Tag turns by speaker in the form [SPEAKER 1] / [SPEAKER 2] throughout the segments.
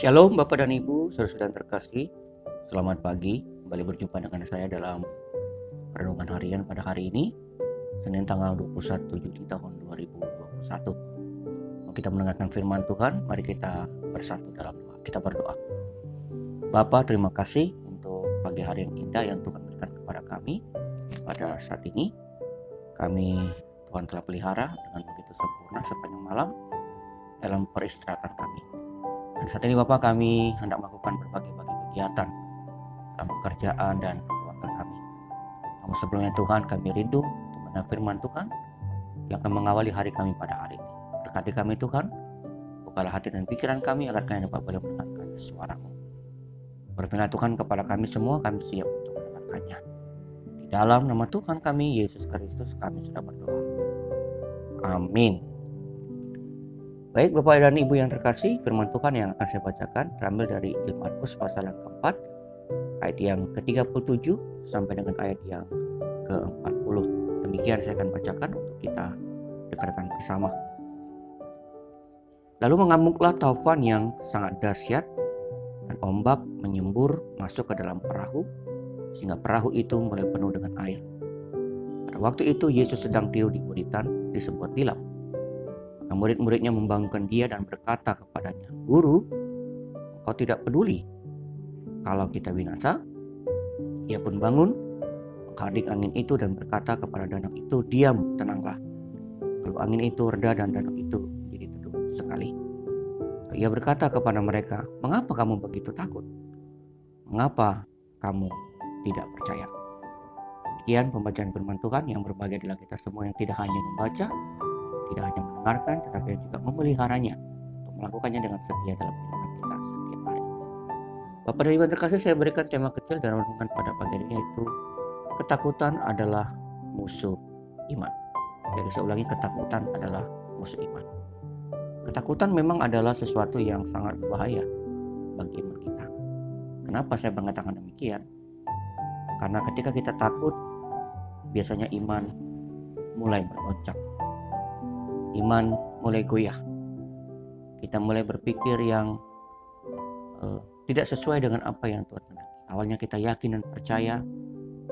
[SPEAKER 1] Shalom Bapak dan Ibu, saudara-saudara terkasih. Selamat pagi, kembali berjumpa dengan saya dalam renungan harian pada hari ini, Senin tanggal 21 Juli tahun 2021. Kita mendengarkan firman Tuhan, mari kita bersatu dalam doa. Kita berdoa. Bapa, terima kasih untuk pagi hari yang indah yang Tuhan berikan kepada kami. Pada saat ini, Tuhan telah pelihara dengan begitu sempurna sepanjang malam dalam peristirahatan kami. Dan saat ini Bapak, kami hendak melakukan berbagai kegiatan dalam pekerjaan dan keluarga kami. Namun sebelumnya Tuhan, kami rindu untuk mendengar firman Tuhan yang akan mengawali hari kami pada hari ini. Berkati kami Tuhan, bukalah hati dan pikiran kami agar kami dapat boleh mendengarkan suara-Mu. Berfirman Tuhan kepada kami semua, kami siap untuk mendengarkannya. Di dalam nama Tuhan kami, Yesus Kristus, kami sudah berdoa. Amin. Baik Bapak dan Ibu yang terkasih, firman Tuhan yang akan saya bacakan terambil dari Injil Markus pasal yang keempat, ayat yang ke-37 sampai dengan ayat yang ke-40. Demikian saya akan bacakan untuk kita dengarkan bersama. Lalu mengamuklah taufan yang sangat dahsyat dan ombak menyembur masuk ke dalam perahu sehingga perahu itu mulai penuh dengan air. Pada waktu itu Yesus sedang tidur di buritan di sebuah tilam. Murid-muridnya membangunkan dia dan berkata kepadanya, "Guru, engkau tidak peduli kalau kita binasa?" Ia pun bangun, menghardik angin itu dan berkata kepada danau itu, "Diam, tenanglah." Lalu angin itu reda dan danau itu menjadi teduh sekali. Lalu ia berkata kepada mereka, "Mengapa kamu begitu takut? Mengapa kamu tidak percaya?" Demikian pembacaan firman Tuhan. Yang berbahagia adalah kita semua yang tidak hanya membaca, tidak hanya mendengarkan, tetapi juga memeliharanya untuk melakukannya dengan setia dalam kehidupan kita setiap hari. Bapak dan Ibu terkasih, saya berikan tema kecil dan renungan pada pagi ini, yaitu ketakutan adalah musuh iman. Jadi saya ulangi, ketakutan adalah musuh iman. Ketakutan memang adalah sesuatu yang sangat berbahaya bagi iman kita. Kenapa saya mengatakan demikian? Karena ketika kita takut, biasanya iman mulai bergoncang. Iman mulai goyah. Kita mulai berpikir yang tidak sesuai dengan apa yang Tuhan kehendaki. Awalnya kita yakin dan percaya,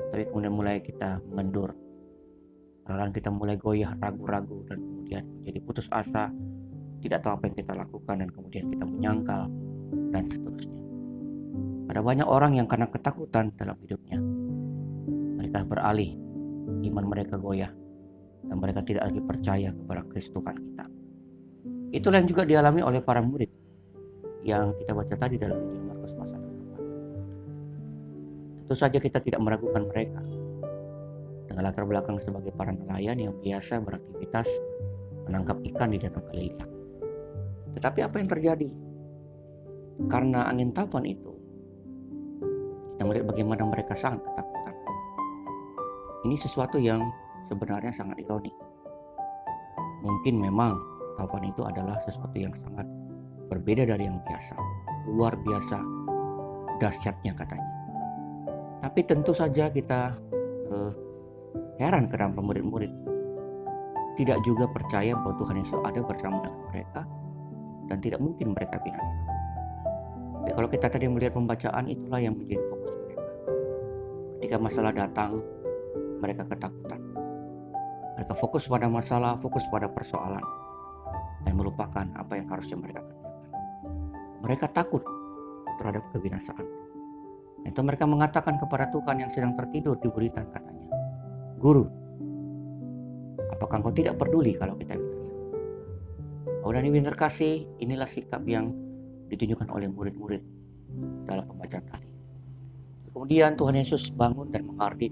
[SPEAKER 1] tapi kemudian mulai kita mengendur. Perlahan kita mulai goyah, ragu-ragu, dan kemudian menjadi putus asa, tidak tahu apa yang kita lakukan, dan kemudian kita menyangkal, dan seterusnya. Ada banyak orang yang karena ketakutan dalam hidupnya, mereka beralih, iman mereka goyah, dan mereka tidak lagi percaya kepada Kristus Tuhan kita. Itulah yang juga dialami oleh para murid yang kita baca tadi dalam Injil Markus pasal 4. Tentu saja kita tidak meragukan mereka dengan latar belakang sebagai para nelayan yang biasa beraktivitas menangkap ikan di danau Galilea. Tetapi apa yang terjadi? Karena angin taufan itu, kita melihat bagaimana mereka sangat ketakutan. Ini sesuatu yang sebenarnya sangat ironi. Mungkin memang taufan itu adalah sesuatu yang sangat berbeda dari yang biasa, luar biasa dahsyatnya katanya. Tapi tentu saja kita heran karena murid-murid tidak juga percaya bahwa Tuhan Yesus ada bersama dengan mereka dan tidak mungkin mereka binasa. Tapi kalau kita tadi melihat pembacaan, itulah yang menjadi fokus mereka. Ketika masalah datang, mereka ketakutan. Mereka fokus pada masalah, fokus pada persoalan, dan melupakan apa yang harusnya mereka kerjakan. Mereka takut terhadap kebinasaan. Itu mereka mengatakan kepada Tuhan yang sedang tertidur di buritan, katanya, "Guru, apakah engkau tidak peduli kalau kita binasa?" Oh, dan Ibu terkasih, inilah sikap yang ditunjukkan oleh murid-murid dalam pembacaan tadi. Kemudian Tuhan Yesus bangun dan menghardik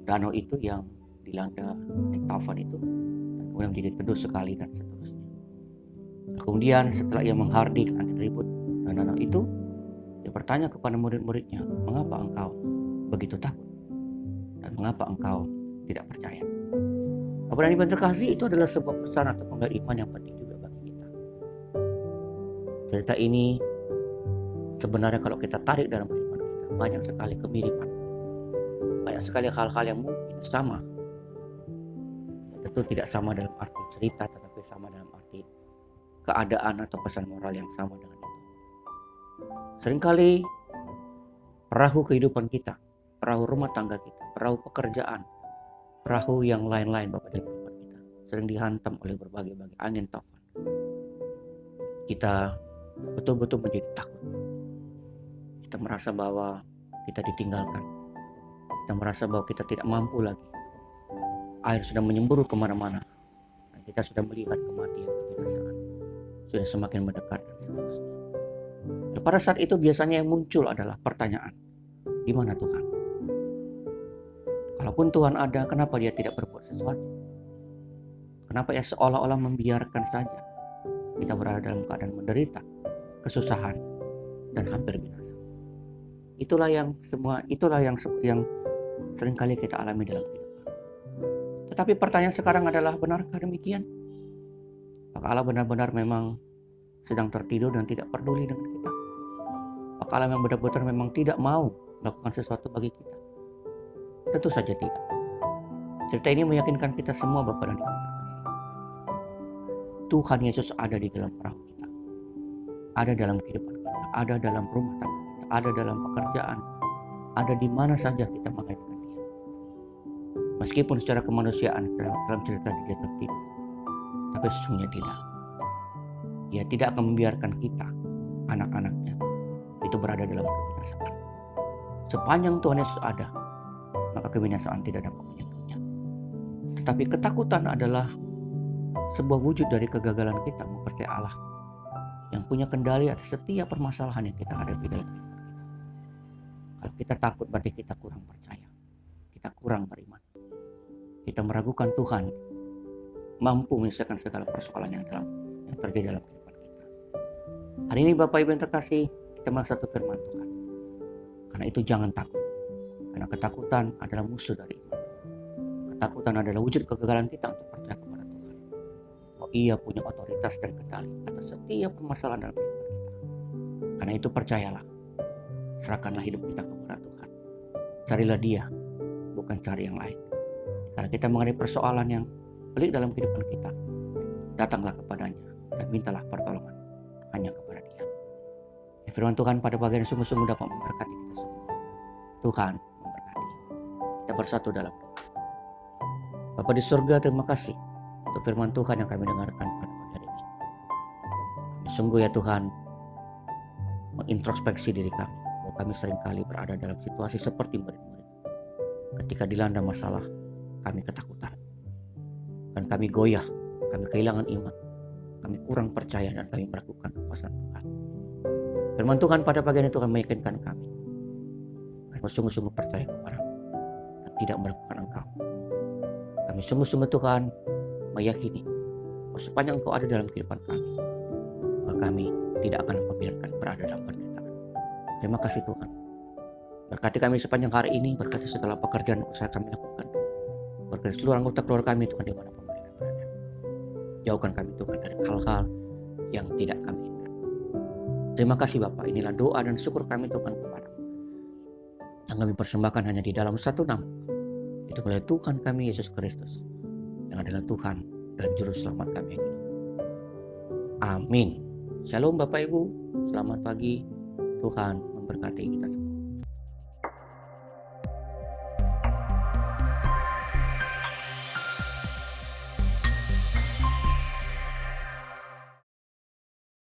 [SPEAKER 1] danau itu yang dilanda taufan itu, dan kemudian menjadi teduh sekali, dan seterusnya. Kemudian setelah ia menghardik angin ribut dan danau itu, dia bertanya kepada murid-muridnya, "Mengapa engkau begitu takut? Dan mengapa engkau tidak percaya?" Bapak dan Ibu terkasih, itu adalah sebuah pesan atau pembelajaran iman yang penting juga bagi kita. Cerita ini sebenarnya kalau kita tarik dalam kehidupan kita, banyak sekali kemiripan. Banyak sekali hal-hal yang mungkin sama. Tentu tidak sama dalam arti cerita, tetapi sama dalam arti keadaan atau pesan moral yang sama dengan itu. Seringkali perahu kehidupan kita, perahu rumah tangga kita, perahu pekerjaan, perahu yang lain-lain Bapak dalam kehidupan kita sering dihantam oleh berbagai angin taufan. Kita betul-betul menjadi takut. Kita merasa bahwa kita ditinggalkan. Kita merasa bahwa kita tidak mampu lagi. Air sudah menyembur kemana-mana. Dan kita sudah melihat kematian, kebinasaan. Sudah semakin mendekat dan seterusnya. Dan pada saat itu biasanya yang muncul adalah pertanyaan. Di mana Tuhan? Kalaupun Tuhan ada, kenapa dia tidak berbuat sesuatu? Kenapa ya seolah-olah membiarkan saja kita berada dalam keadaan menderita, kesusahan, dan hampir binasa. Itulah yang seringkali kita alami dalam kehidupan. Tetapi pertanyaan sekarang adalah, benarkah demikian? Apakah Allah benar-benar memang sedang tertidur dan tidak peduli dengan kita? Apakah Allah memang benar-benar memang tidak mau melakukan sesuatu bagi kita? Tentu saja tidak. Cerita ini meyakinkan kita semua Bapak dan Ibu terkasih. Tuhan Yesus ada di dalam perahu kita. Ada dalam kehidupan kita. Ada dalam rumah tangga kita. Ada dalam pekerjaan. Ada di mana saja kita menghadirkan dia. Meskipun secara kemanusiaan dalam cerita dia tertidur. Tapi sesungguhnya tidak. Dia tidak akan membiarkan kita, anak-anaknya, itu berada dalam kebinasaan. Sepanjang Tuhan Yesus ada, maka kebinasaan tidak dapat menyentuhnya. Tetapi ketakutan adalah sebuah wujud dari kegagalan kita mempercayai Allah yang punya kendali atas setiap permasalahan yang kita hadapi dalam kehidupan kita. Kalau kita takut berarti kita kurang percaya, kita kurang beriman, kita meragukan Tuhan mampu menyelesaikan segala persoalan yang terjadi dalam kehidupan kita. Hari ini Bapak Ibu yang terkasih, kita melihat satu firman Tuhan. Karena itu jangan takut. Karena ketakutan adalah musuh dari iman. Ketakutan adalah wujud kegagalan kita untuk percaya kepada Tuhan. Oh, Ia punya otoritas dan kendali atas setiap permasalahan dalam kehidupan kita. Karena itu percayalah. Serahkanlah hidup kita kepada Tuhan. Carilah Dia, bukan cari yang lain. Karena kita menghadapi persoalan yang pelik dalam kehidupan kita, datanglah kepadanya dan mintalah pertolongan hanya kepada Dia. Firman Tuhan pada pagi ini sungguh-sungguh dapat memberkati kita semua. Tuhan memberkati. Kita bersatu dalam doa. Bapa di surga, terima kasih untuk firman Tuhan yang kami dengarkan pada pagi hari ini. Kami sungguh ya Tuhan mengintrospeksi diri kami bahwa kami seringkali berada dalam situasi seperti murid-murid. Ketika dilanda masalah, kami ketakutan. Dan kami goyah, kami kehilangan iman, kami kurang percaya dan kami meragukan kekuasaan Tuhan. Firman Tuhan pada pagi ini Tuhan meyakinkan kami. Kami sungguh-sungguh percaya kepada-Mu dan tidak meragukan Engkau. Kami sungguh-sungguh Tuhan meyakini bahwa sepanjang Engkau ada dalam kehidupan kami, maka kami tidak akan Engkau biarkan berada dalam penderitaan. Terima kasih Tuhan. Berkati kami sepanjang hari ini, berkati segala pekerjaan yang usaha kami lakukan. Berkati seluruh anggota keluarga kami Tuhan dimanapun mereka berada. Jauhkan kami Tuhan dari hal-hal yang tidak kami inginkan. Terima kasih Bapak, inilah doa dan syukur kami Tuhan kepada-Mu. Yang kami persembahkan hanya di dalam satu nama. Itu adalah Tuhan kami Yesus Kristus. Yang adalah Tuhan dan Juru Selamat kami yang hidup. Amin. Shalom Bapak Ibu, selamat pagi. Tuhan memberkati kita semua.